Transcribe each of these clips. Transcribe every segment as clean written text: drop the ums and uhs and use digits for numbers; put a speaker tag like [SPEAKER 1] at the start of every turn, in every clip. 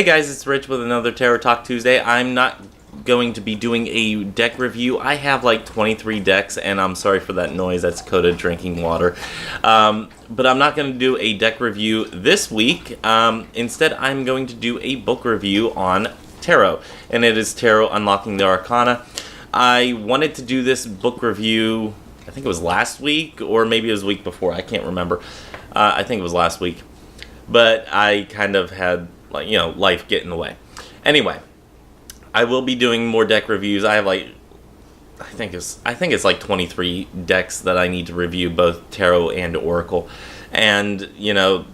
[SPEAKER 1] Hey guys, it's Rich with another Tarot Talk Tuesday. I'm not going to be doing a deck review. I have like 23 decks, and I'm sorry for that noise. That's Coda drinking water. But I'm not going to do a deck review this week. Instead, I'm going to do a book review on tarot, and it is Tarot Unlocking the Arcana. I wanted to do this book review, I think it was last week, or maybe it was the week before. I can't remember. I think it was last week. But I kind of had, life get in the way. Anyway, I will be doing more deck reviews. I have I think it's like 23 decks that I need to review, both tarot and oracle. And,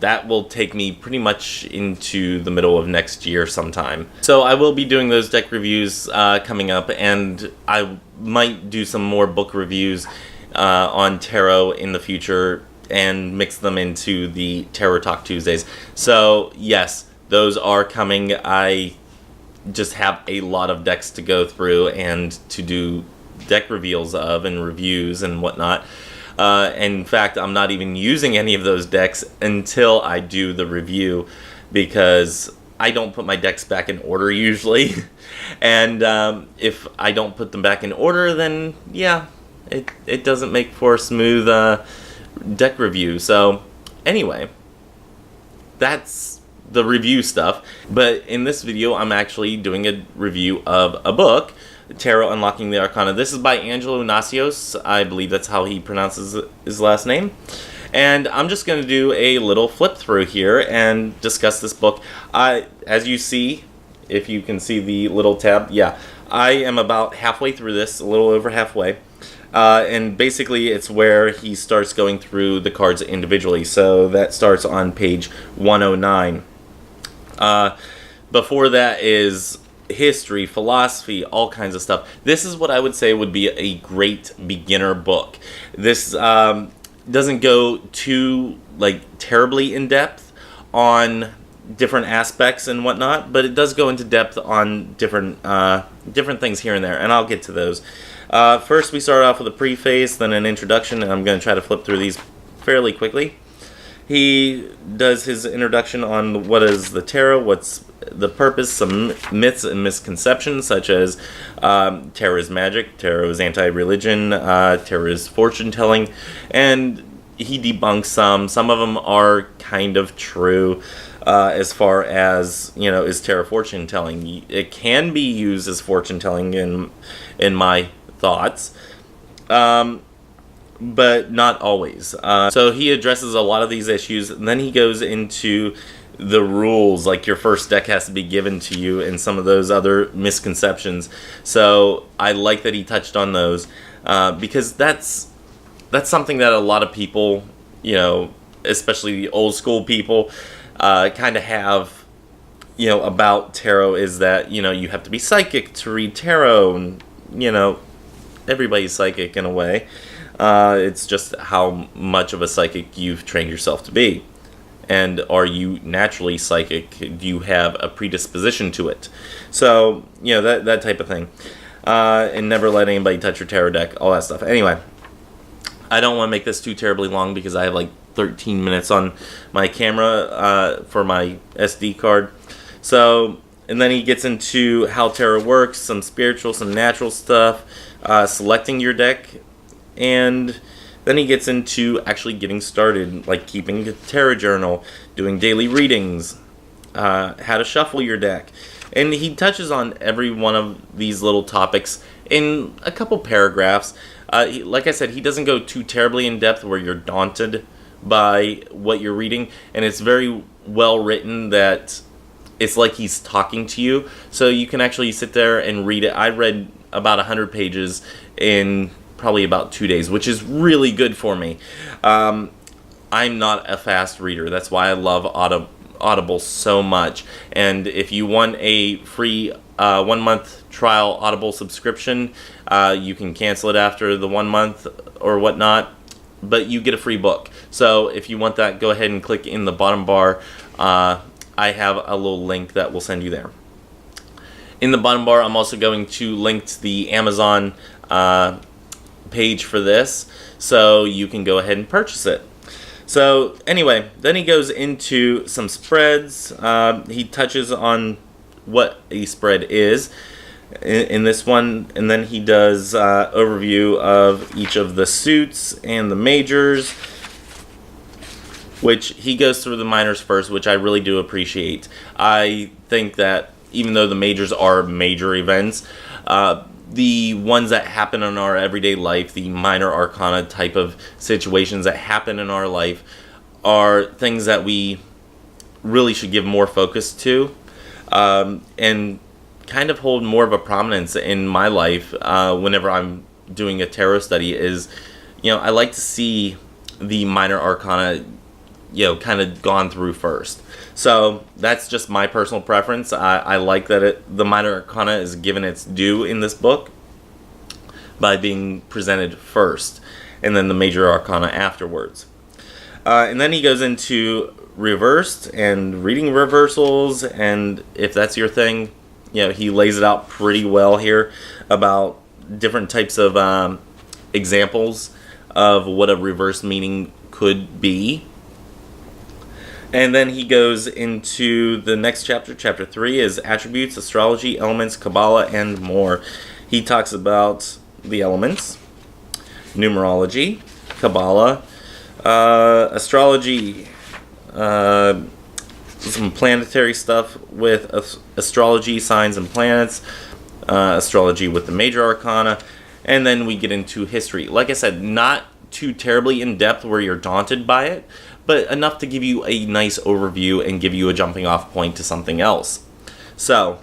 [SPEAKER 1] that will take me pretty much into the middle of next year sometime. So I will be doing those deck reviews coming up, and I might do some more book reviews on tarot in the future and mix them into the Tarot Talk Tuesdays. So, yes, those are coming. I just have a lot of decks to go through and to do deck reveals of and reviews and whatnot. In fact, I'm not even using any of those decks until I do the review, because I don't put my decks back in order usually. And if I don't put them back in order, then yeah, it doesn't make for a smooth deck review. So anyway, that's the review stuff. But in this video, I'm actually doing a review of a book, Tarot Unlocking the Arcana. This is by Angelo Nacios. I believe that's how he pronounces his last name. And I'm just going to do a little flip through here and discuss this book. As you see, if you can see the little tab, yeah, I am about halfway through this, a little over halfway. And basically it's where he starts going through the cards individually. So that starts on page 109. Before that is history, philosophy, all kinds of stuff. This is what I would say would be a great beginner book. This doesn't go too terribly in depth on different aspects and whatnot, but it does go into depth on different things here and there, and I'll get to those. First, we start off with a preface, then an introduction, and I'm going to try to flip through these fairly quickly. He does his introduction on what is the tarot, what's the purpose, some myths and misconceptions, such as tarot is magic, tarot is anti-religion, tarot is fortune-telling, and he debunks some. Some of them are kind of true. As far as, is tarot fortune-telling? It can be used as fortune-telling in my thoughts, but not always. So he addresses a lot of these issues, and then he goes into the rules, like your first deck has to be given to you, and some of those other misconceptions. So I like that he touched on those, because that's something that a lot of people, especially the old school people, kind of have, about tarot, is that, you have to be psychic to read tarot, and, everybody's psychic in a way. It's just how much of a psychic you've trained yourself to be. And are you naturally psychic? Do you have a predisposition to it? So, that type of thing. And never let anybody touch your tarot deck, all that stuff. Anyway, I don't want to make this too terribly long, because I have 13 minutes on my camera for my SD card. So, and then he gets into how tarot works, some spiritual, some natural stuff, selecting your deck, and then he gets into actually getting started, like keeping a tarot journal, doing daily readings, how to shuffle your deck. And he touches on every one of these little topics in a couple paragraphs. Like I said, he doesn't go too terribly in depth where you're daunted by what you're reading, and it's very well written that it's like he's talking to you, so you can actually sit there and read it. I read about 100 pages in probably about 2 days, which is really good for me. I'm not a fast reader. That's why I love Audible so much. And if you want a free 1-month trial Audible subscription, you can cancel it after the 1 month or whatnot, but you get a free book. So if you want that, go ahead and click in the bottom bar. I have a little link that will send you there. In the bottom bar, I'm also going to link to the Amazon page for this, so you can go ahead and purchase it. So anyway, then he goes into some spreads. He touches on what a spread is in this one, and then he does overview of each of the suits and the majors, which he goes through the minors first, which I really do appreciate. I think that even though the majors are major events, the ones that happen in our everyday life, the minor arcana type of situations that happen in our life, are things that we really should give more focus to, and kind of hold more of a prominence in my life whenever I'm doing a tarot study. Is, I like to see the minor arcana, kind of gone through first. So that's just my personal preference. I like that the minor arcana is given its due in this book by being presented first, and then the major arcana afterwards. And then he goes into reversed and reading reversals, and if that's your thing, he lays it out pretty well here about different types of examples of what a reverse meaning could be. And then he goes into the next chapter. Chapter 3 is attributes, astrology, elements, Kabbalah, and more. He talks about the elements, numerology, Kabbalah, astrology, some planetary stuff with astrology, signs and planets, astrology with the major arcana, and then we get into history. Like I said, not too terribly in depth where you're daunted by it, but enough to give you a nice overview and give you a jumping off point to something else. So,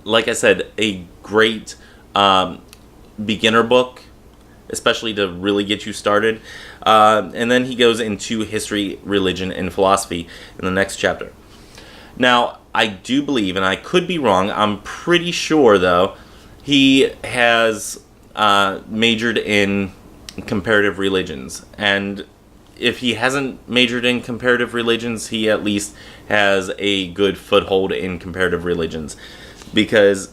[SPEAKER 1] like I said, a great beginner book, especially to really get you started. And then he goes into history, religion, and philosophy in the next chapter. Now, I do believe, and I could be wrong, I'm pretty sure though, he has majored in comparative religions. And if he hasn't majored in comparative religions, he at least has a good foothold in comparative religions. Because,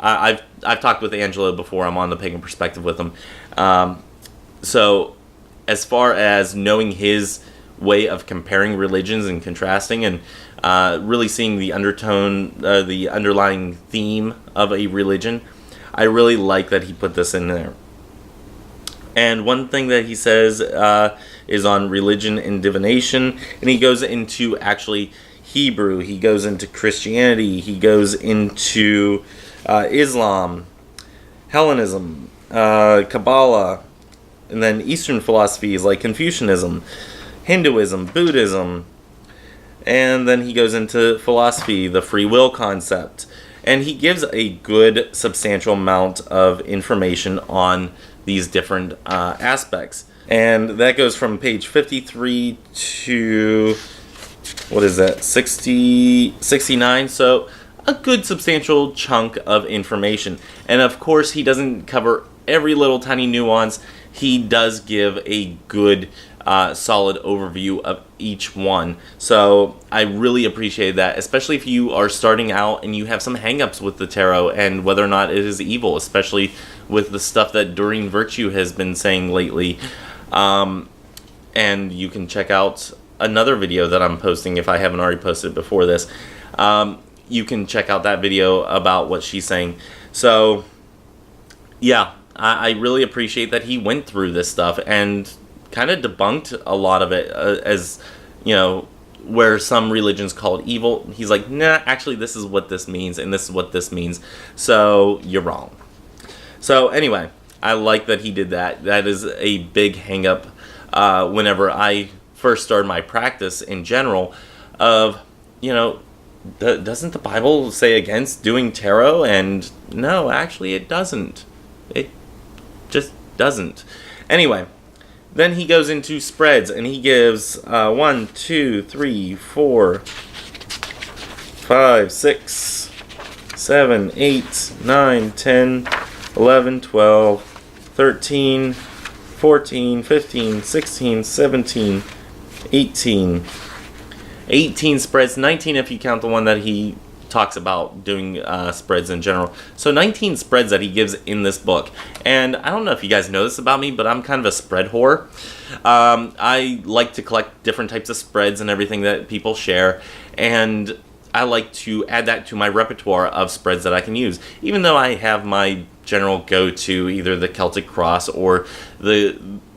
[SPEAKER 1] I've talked with Angelo before. I'm on the Pagan Perspective with him. So, as far as knowing his way of comparing religions and contrasting, and really seeing the undertone, the underlying theme of a religion, I really like that he put this in there. And one thing that he says is on religion and divination, and he goes into actually Hebrew, he goes into Christianity, he goes into Islam, Hellenism, Kabbalah, and then Eastern philosophies like Confucianism, Hinduism, Buddhism, and then he goes into philosophy, the free will concept, and he gives a good substantial amount of information on these different aspects. And that goes from page 53 to, 69, so a good substantial chunk of information. And of course, he doesn't cover every little tiny nuance. He does give a good solid overview of each one. So I really appreciate that, especially if you are starting out and you have some hangups with the tarot and whether or not it is evil, especially with the stuff that Doreen Virtue has been saying lately. And you can check out another video that I'm posting if I haven't already posted before this. You can check out that video about what she's saying. So, I really appreciate that he went through this stuff and kind of debunked a lot of it as, where some religions call it evil. He's like, nah, actually this is what this means and this is what this means. So you're wrong. So anyway, I like that he did that. That is a big hang up whenever I first started my practice in general of, doesn't the Bible say against doing tarot? And no, actually it doesn't. It just doesn't. Anyway, then he goes into spreads and he gives 1, 2, 3, 4, 5, 6, 7, 8, 9, 10, 11, 12, 13, 14, 15, 16, 17, 18. 18 spreads, 19 if you count the one that he talks about doing spreads in general. So 19 spreads that he gives in this book. And I don't know if you guys know this about me, but I'm kind of a spread whore. I like to collect different types of spreads and everything that people share. And I like to add that to my repertoire of spreads that I can use. Even though I have my general go-to, either the Celtic Cross or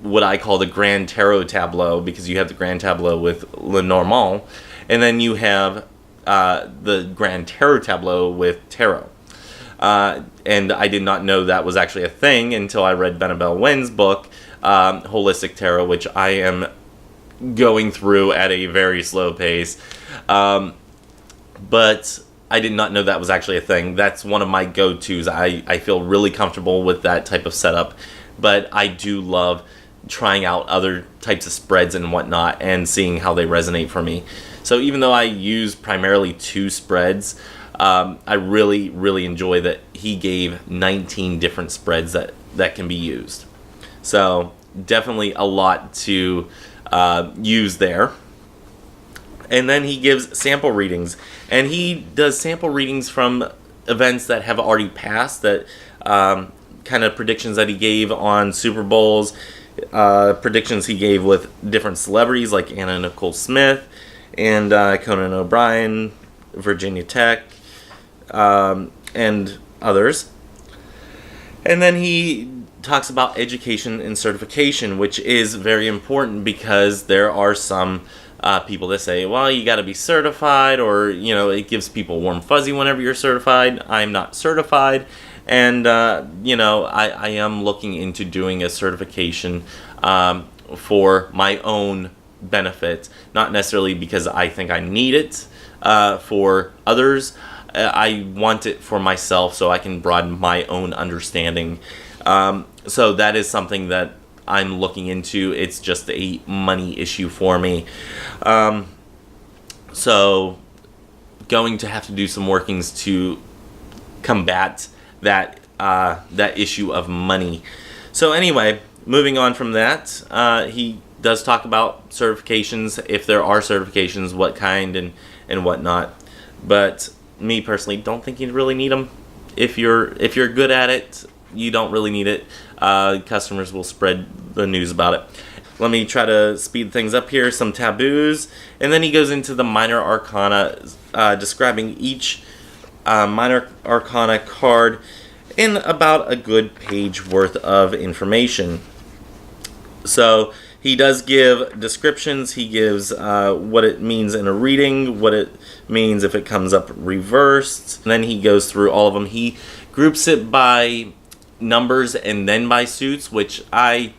[SPEAKER 1] what I call the Grand Tarot Tableau, because you have the Grand Tableau with Lenormand, and then you have the Grand Tarot Tableau with Tarot. And I did not know that was actually a thing until I read Benabel Wen's book, Holistic Tarot, which I am going through at a very slow pace. But I did not know that was actually a thing. That's one of my go-tos. I feel really comfortable with that type of setup. But I do love trying out other types of spreads and whatnot and seeing how they resonate for me. So even though I use primarily 2 spreads, I really, really enjoy that he gave 19 different spreads that can be used. So definitely a lot to use there. And then he gives sample readings. And he does sample readings from events that have already passed, that kind of predictions that he gave on Super Bowls, predictions he gave with different celebrities like Anna Nicole Smith and Conan O'Brien, Virginia Tech, and others. And then he talks about education and certification, which is very important because there are some people that say, well, you got to be certified, or, it gives people warm fuzzy whenever you're certified. I'm not certified, and, I am looking into doing a certification for my own benefit, not necessarily because I think I need it for others. I want it for myself so I can broaden my own understanding. So that is something that I'm looking into. It's just a money issue for me. So going to have to do some workings to combat that issue of money. So anyway, moving on from that, he does talk about certifications, if there are certifications, what kind and whatnot. But me personally, don't think you really need them. If you're good at it, you don't really need it. Customers will spread the news about it. Let me try to speed things up here. Some taboos. And then he goes into the minor arcana, describing each minor arcana card in about a good page worth of information. So he does give descriptions. He gives what it means in a reading, what it means if it comes up reversed. And then he goes through all of them. He groups it by numbers and then by suits, which I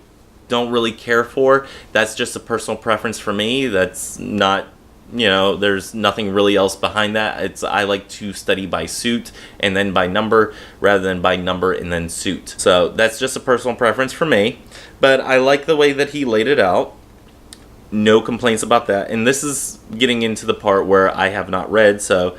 [SPEAKER 1] don't really care for. That's just a personal preference for me. That's not, there's nothing really else behind that. I like to study by suit and then by number rather than by number and then suit. So that's just a personal preference for me, but I like the way that he laid it out. No complaints about that. And this is getting into the part where I have not read, so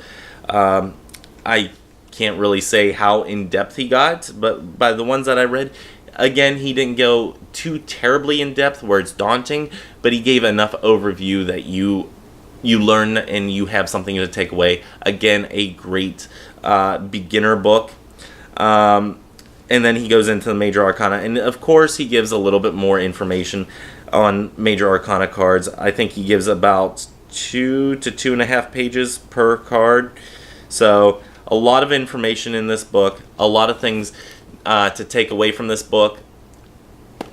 [SPEAKER 1] I can't really say how in-depth he got, but by the ones that I read, again, he didn't go too terribly in-depth where it's daunting, but he gave enough overview that you learn and you have something to take away. Again, a great beginner book. And then he goes into the major arcana, and of course he gives a little bit more information on major arcana cards. I think he gives about 2 to 2.5 pages per card. So a lot of information in this book, a lot of things to take away from this book.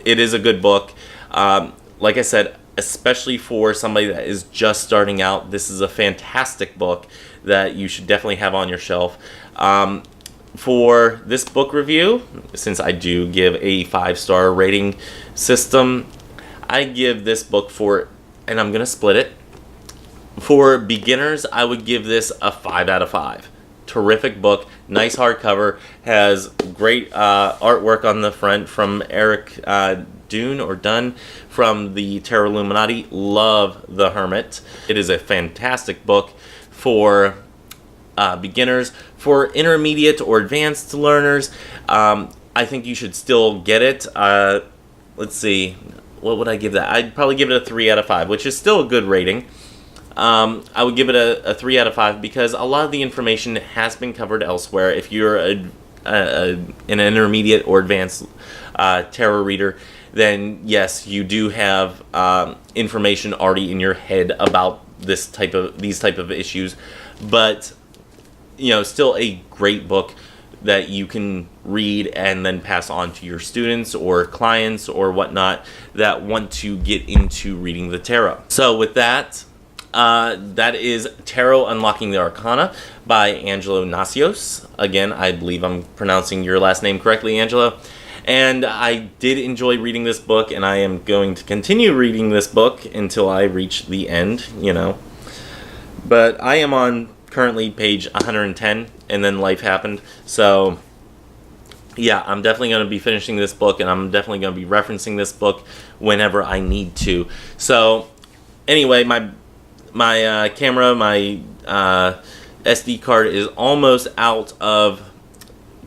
[SPEAKER 1] It is a good book. Like I said, especially for somebody that is just starting out, this is a fantastic book that you should definitely have on your shelf. For this book review, since I do give a 5-star rating system, I give this book and I'm going to split it. For beginners, I would give this a 5 out of 5. Terrific book, nice hardcover, has great artwork on the front from Eric Dunn from the Terror Illuminati. Love The Hermit. It is a fantastic book for beginners. For intermediate or advanced learners, I think you should still get it. Let's see, what would I give that? I'd probably give it a 3 out of 5, which is still a good rating. I would give it a 3 out of 5 because a lot of the information has been covered elsewhere. If you're an intermediate or advanced tarot reader, then yes, you do have information already in your head about these type of issues, but still a great book that you can read and then pass on to your students or clients or whatnot that want to get into reading the tarot. So with that, that is Tarot Unlocking the Arcana by Angelo Nasios. Again, I believe I'm pronouncing your last name correctly, Angelo. And I did enjoy reading this book, and I am going to continue reading this book until I reach the end, But I am on currently page 110, and then life happened. So, yeah, I'm definitely going to be finishing this book, and I'm definitely going to be referencing this book whenever I need to. So, anyway, my camera, my SD card is almost out of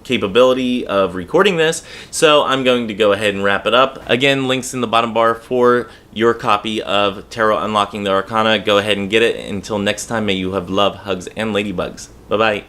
[SPEAKER 1] capability of recording this, so I'm going to go ahead and wrap it up. Again, links in the bottom bar for your copy of Tarot Unlocking the Arcana. Go ahead and get it. Until next time, may you have love, hugs, and ladybugs. Bye-bye.